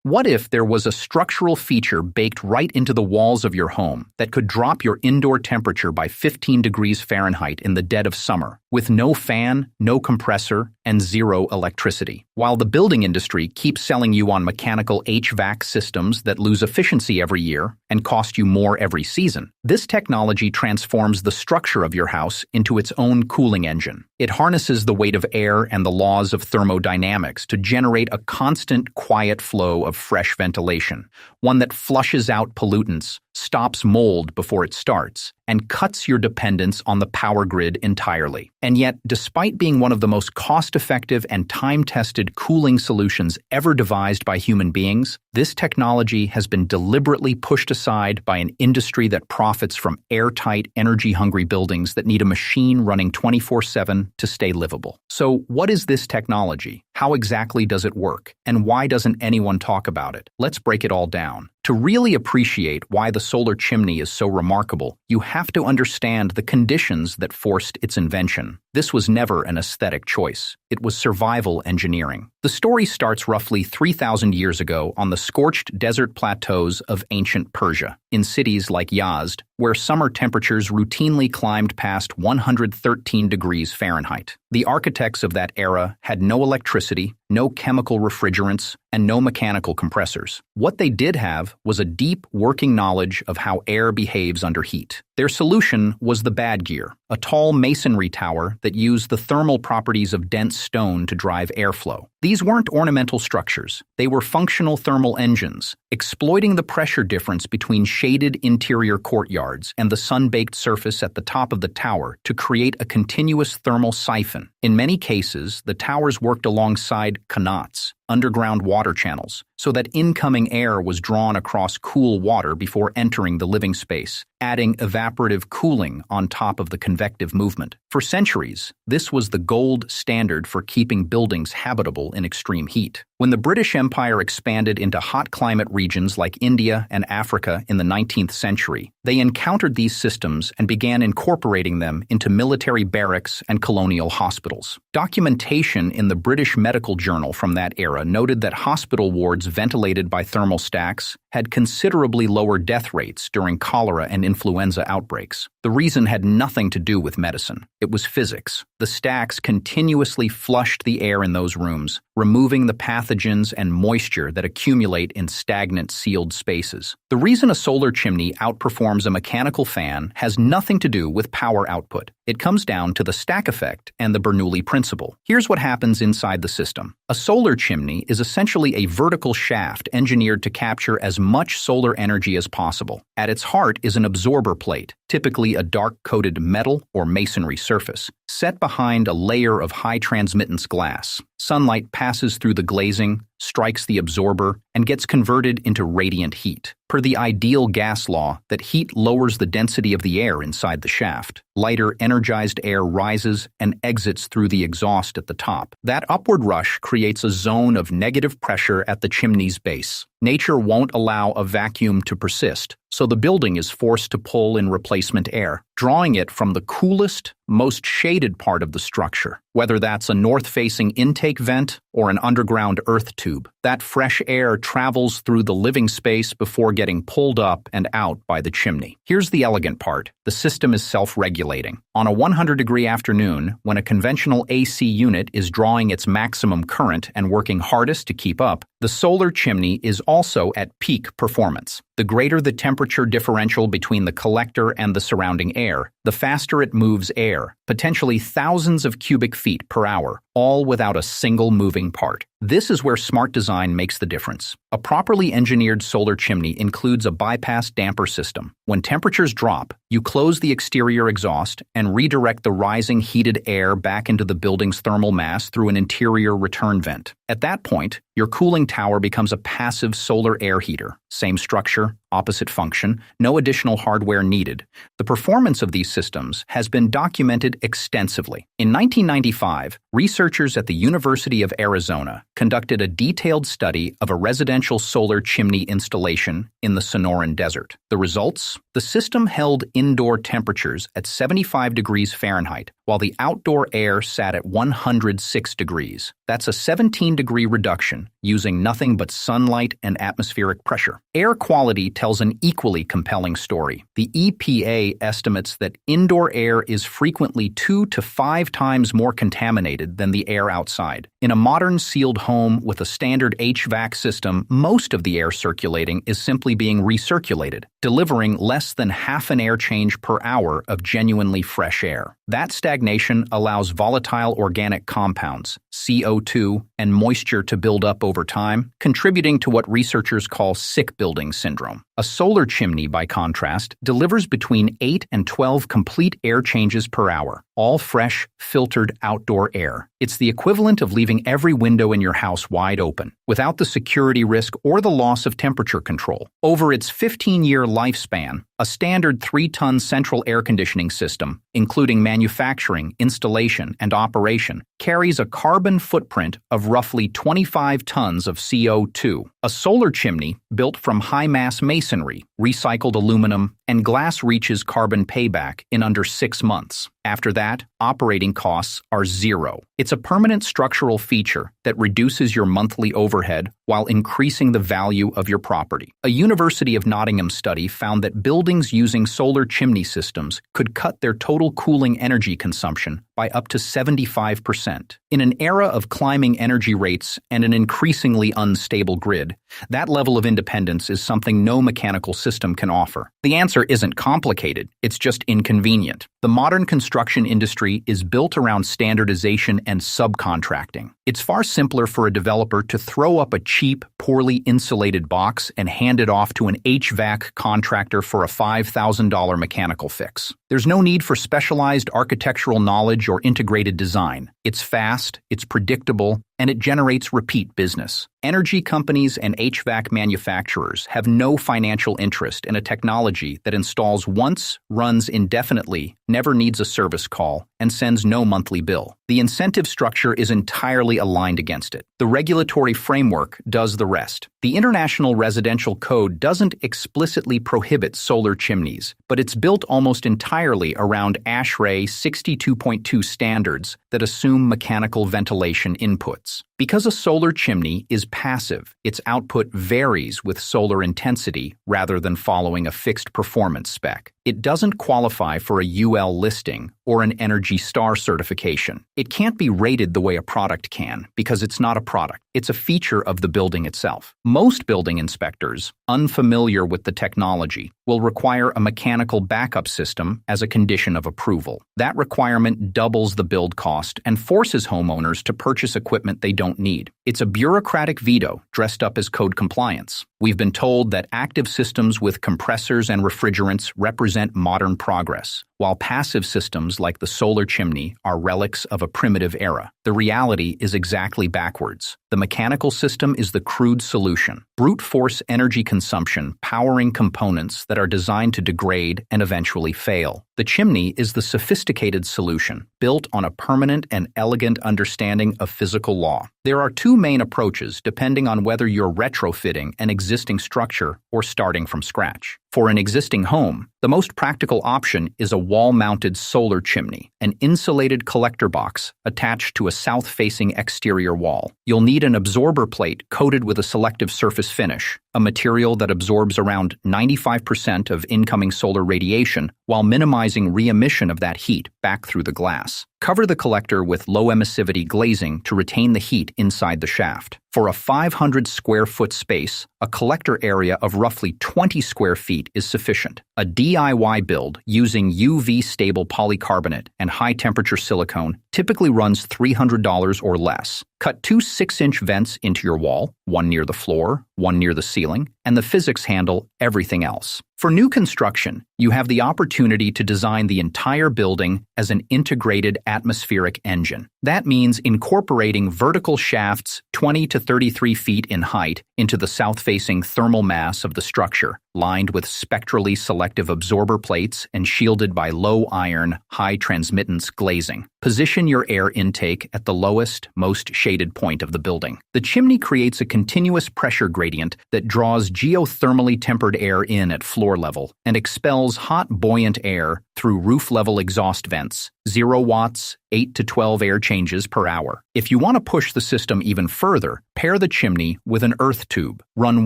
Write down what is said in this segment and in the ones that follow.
What if there was a structural feature baked right into the walls of your home that could drop your indoor temperature by 15 degrees Fahrenheit in the dead of summer, with no fan, no compressor, and zero electricity? While the building industry keeps selling you on mechanical HVAC systems that lose efficiency every year and cost you more every season, this technology transforms the structure of your house into its own cooling engine. It harnesses the weight of air and the laws of thermodynamics to generate a constant, quiet flow of fresh ventilation, one that flushes out pollutants, stops mold before it starts, and cuts your dependence on the power grid entirely. And yet, despite being one of the most cost-effective and time-tested cooling solutions ever devised by human beings, this technology has been deliberately pushed aside by an industry that profits from airtight, energy-hungry buildings that need a machine running 24/7 to stay livable. So, what is this technology? How exactly does it work? And why doesn't anyone talk about it? Let's break it all down. To really appreciate why the solar chimney is so remarkable, you have to understand the conditions that forced its invention. This was never an aesthetic choice. It was survival engineering. The story starts roughly 3,000 years ago on the scorched desert plateaus of ancient Persia, in cities like Yazd, where summer temperatures routinely climbed past 113 degrees Fahrenheit. The architects of that era had no electricity, no chemical refrigerants, and no mechanical compressors. What they did have was a deep working knowledge of how air behaves under heat. Their solution was the bad gear, a tall masonry tower that used the thermal properties of dense stone to drive airflow. These weren't ornamental structures. They were functional thermal engines, exploiting the pressure difference between shaded interior courtyards and the sun-baked surface at the top of the tower to create a continuous thermal siphon. In many cases, the towers worked alongside qanats, underground water channels, so that incoming air was drawn across cool water before entering the living space, adding evaporative cooling on top of the convective movement. For centuries, this was the gold standard for keeping buildings habitable in extreme heat. When the British Empire expanded into hot climate regions like India and Africa in the 19th century, they encountered these systems and began incorporating them into military barracks and colonial hospitals. Documentation in the British Medical Journal from that era noted that hospital wards ventilated by thermal stacks had considerably lower death rates during cholera and influenza outbreaks. The reason had nothing to do with medicine. It was physics. The stacks continuously flushed the air in those rooms, removing the pathogens and moisture that accumulate in stagnant, sealed spaces. The reason a solar chimney outperforms a mechanical fan has nothing to do with power output. It comes down to the stack effect and the Bernoulli principle. Here's what happens inside the system. A solar chimney is essentially a vertical shaft engineered to capture as much solar energy as possible. At its heart is an absorber plate, typically a dark-coated metal or masonry surface, set behind a layer of high-transmittance glass. Sunlight passes through the glazing, strikes the absorber, and gets converted into radiant heat. Per the ideal gas law, that heat lowers the density of the air inside the shaft. Lighter, energized air rises and exits through the exhaust at the top. That upward rush creates a zone of negative pressure at the chimney's base. Nature won't allow a vacuum to persist, so the building is forced to pull in replacement air, drawing it from the coolest, most shaded part of the structure, whether that's a north-facing intake vent or an underground earth tube. That fresh air travels through the living space before getting pulled up and out by the chimney. Here's the elegant part. The system is self-regulating. On a 100-degree afternoon, when a conventional AC unit is drawing its maximum current and working hardest to keep up, the solar chimney is also at peak performance. The greater the temperature differential between the collector and the surrounding air, the faster it moves air, potentially thousands of cubic feet per hour, all without a single moving part. This is where smart design makes the difference. A properly engineered solar chimney includes a bypass damper system. When temperatures drop, you close the exterior exhaust and redirect the rising heated air back into the building's thermal mass through an interior return vent. At that point, your cooling tower becomes a passive solar air heater. Same structure, opposite function, no additional hardware needed. The performance of these systems has been documented extensively. In 1995, researchers at the University of Arizona conducted a detailed study of a residential solar chimney installation in the Sonoran Desert. The results? The system held indoor temperatures at 75 degrees Fahrenheit, while the outdoor air sat at 106 degrees. That's a 17-degree reduction using nothing but sunlight and atmospheric pressure. Air quality tells an equally compelling story. The EPA estimates that indoor air is frequently 2 to 5 times more contaminated than the air outside. In a modern sealed home with a standard HVAC system, most of the air circulating is simply being recirculated, delivering less than half an air change per hour of genuinely fresh air. That stagnation allows volatile organic compounds, CO2, and moisture to build up over time, contributing to what researchers call sick building syndrome. A solar chimney, by contrast, delivers between 8 and 12 complete air changes per hour, all fresh, filtered outdoor air. It's the equivalent of leaving every window in your house wide open, without the security risk or the loss of temperature control. Over its 15-year lifespan, a standard 3-ton central air conditioning system, including manufacturing, installation, and operation, carries a carbon footprint of roughly 25 tons of CO2. A solar chimney, built from high-mass masonry, recycled aluminum, and glass reaches carbon payback in under 6 months. After that, operating costs are zero. It's a permanent structural feature that reduces your monthly overhead while increasing the value of your property. A University of Nottingham study found that buildings using solar chimney systems could cut their total cooling energy consumption by up to 75%. In an era of climbing energy rates and an increasingly unstable grid, that level of independence is something no mechanical system can offer. The answer isn't complicated, it's just inconvenient. The modern construction industry is built around standardization and subcontracting. It's far simpler for a developer to throw up a cheap, poorly insulated box and hand it off to an HVAC contractor for a $5,000 mechanical fix. There's no need for specialized architectural knowledge or integrated design. It's fast, it's predictable, and it generates repeat business. Energy companies and HVAC manufacturers have no financial interest in a technology that installs once, runs indefinitely, never needs a service call, and sends no monthly bill. The incentive structure is entirely aligned against it. The regulatory framework does the rest. The International Residential Code doesn't explicitly prohibit solar chimneys, but it's built almost entirely around ASHRAE 62.2 standards that assume mechanical ventilation inputs. Because a solar chimney is passive, its output varies with solar intensity rather than following a fixed performance spec. It doesn't qualify for a UL listing or an Energy Star certification. It can't be rated the way a product can because it's not a product. It's a feature of the building itself. Most building inspectors, unfamiliar with the technology, will require a mechanical backup system as a condition of approval. That requirement doubles the build cost and forces homeowners to purchase equipment they don't need. It's a bureaucratic veto dressed up as code compliance. We've been told that active systems with compressors and refrigerants represent modern progress, while passive systems like the solar chimney are relics of a primitive era. The reality is exactly backwards. The mechanical system is the crude solution, brute force energy consumption powering components that are designed to degrade and eventually fail. The chimney is the sophisticated solution, built on a permanent and elegant understanding of physical law. There are two main approaches depending on whether you're retrofitting an existing structure or starting from scratch. For an existing home, the most practical option is a wall-mounted solar chimney, an insulated collector box attached to a south-facing exterior wall. You'll need an absorber plate coated with a selective surface finish, a material that absorbs around 95% of incoming solar radiation while minimizing re-emission of that heat back through the glass. Cover the collector with low-emissivity glazing to retain the heat inside the shaft. For a 500 square foot space, a collector area of roughly 20 square feet is sufficient. A DIY build using UV-stable polycarbonate and high-temperature silicone typically runs $300 or less. Cut 2 6-inch vents into your wall, one near the floor, one near the ceiling, and the physics handle everything else. For new construction, you have the opportunity to design the entire building as an integrated atmospheric engine. That means incorporating vertical shafts 20 to 33 feet in height into the south-facing thermal mass of the structure, lined with spectrally selective absorber plates and shielded by low-iron, high-transmittance glazing. Position your air intake at the lowest, most shaded point of the building. The chimney creates a continuous pressure gradient that draws geothermally tempered air in at floor level and expels hot, buoyant air through roof-level exhaust vents, 0 watts, 8 to 12 air changes per hour. If you want to push the system even further, pair the chimney with an earth tube. Run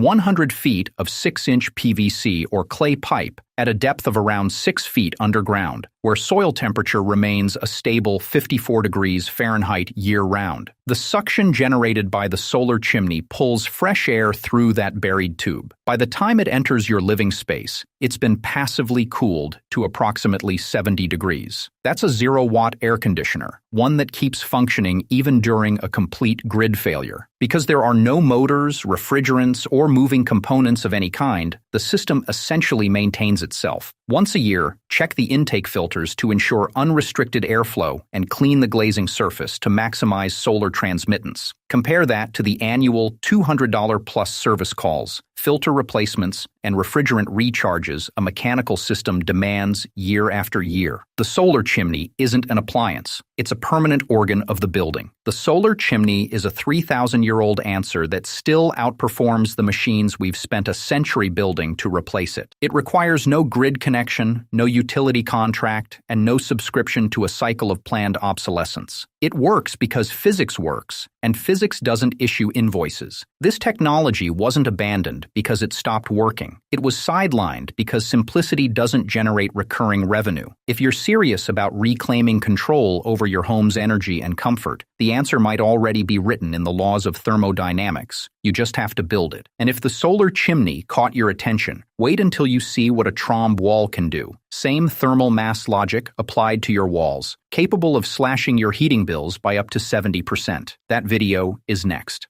100 feet of 6-inch PVC or clay pipe at a depth of around 6 feet underground, where soil temperature remains a stable 54 degrees Fahrenheit year-round. The suction generated by the solar chimney pulls fresh air through that buried tube. By the time it enters your living space, it's been passively cooled to approximately 70 degrees. That's a 0-watt air conditioner, one that keeps functioning even during a complete grid failure. Because there are no motors, refrigerants, or moving components of any kind, the system essentially maintains itself. Once a year, check the intake filters to ensure unrestricted airflow and clean the glazing surface to maximize solar transmittance. Compare that to the annual $200+ service calls, filter replacements, and refrigerant recharges a mechanical system demands year after year. The solar chimney isn't an appliance. It's a permanent organ of the building. The solar chimney is a 3,000-year-old answer that still outperforms the machines we've spent a century building to replace it. It requires no grid connection, no utility contract, and no subscription to a cycle of planned obsolescence. It works because physics works, and physics doesn't issue invoices. This technology wasn't abandoned because it stopped working. It was sidelined because simplicity doesn't generate recurring revenue. If you're serious about reclaiming control over your home's energy and comfort, the answer might already be written in the laws of thermodynamics. You just have to build it. And if the solar chimney caught your attention, wait until you see what a trombe wall can do. Same thermal mass logic applied to your walls, capable of slashing your heating bills by up to 70%. That video is next.